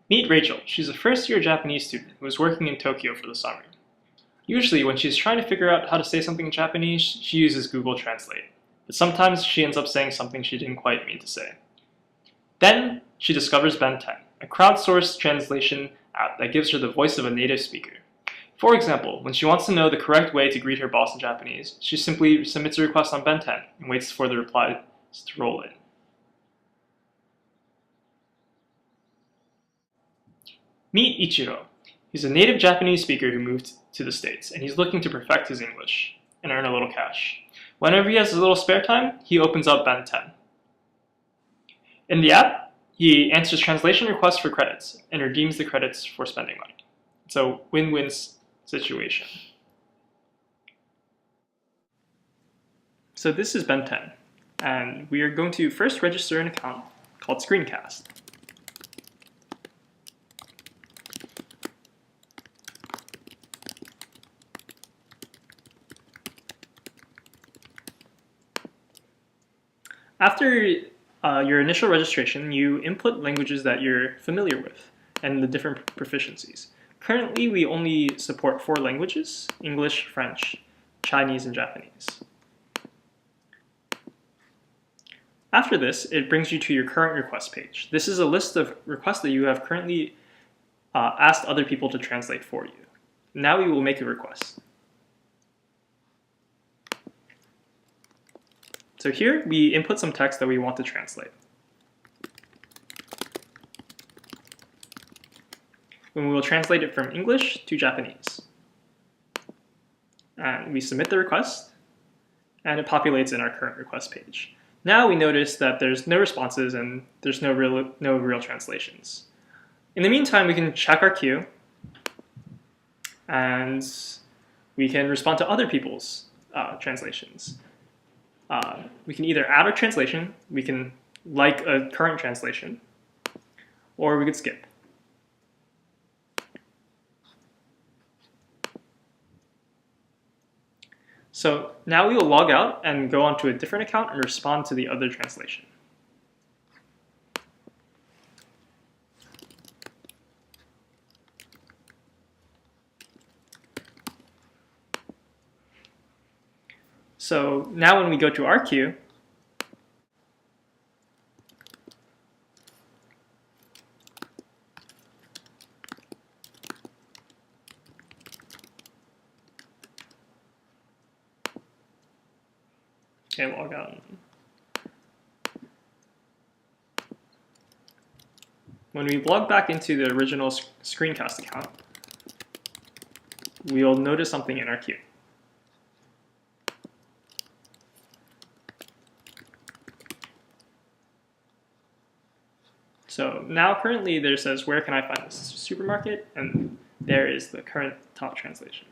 Meet Rachel. She's a first-year Japanese student who is working in Tokyo for the summer. Usually, when she's trying to figure out how to say something in Japanese, she uses Google Translate. But sometimes she ends up saying something she didn't quite mean to say. Then, she discovers Benten, a crowdsourced translation app that gives her the voice of a native speaker. For example, when she wants to know the correct way to greet her boss in Japanese, she simply submits a request on Benten and waits for the replies to roll in. Meet Ichiro. He's a native Japanese speaker who moved to the States, and he's looking to perfect his English and earn a little cash. Whenever he has a little spare time, he opens up Benten. In the app, he answers translation requests for credits and redeems the credits for spending money. It's a win-win situation. So this is Benten, and we are going to first register an account called Screencast. After your initial registration, you input languages that you're familiar with and the different proficiencies. Currently, we only support 4 languages: English, French, Chinese, and Japanese. After this, it brings you to your current request page. This is a list of requests that you have currently asked other people to translate for you. Now we will make a request. So here, we input some text that we want to translate. And we will translate it from English to Japanese. And we submit the request, and it populates in our current request page. Now we notice that there's no responses and there's no real translations. In the meantime, we can check our queue, and we can respond to other people's translations. We can either add a translation, we can like a current translation, or we could skip. So now we will log out and go onto a different account and respond to the other translation. So now when we go to our queue, okay, log out. When we log back into the original Screencast account, we'll notice something in our queue. So now currently there says, where can I find this supermarket? And there is the current top translation.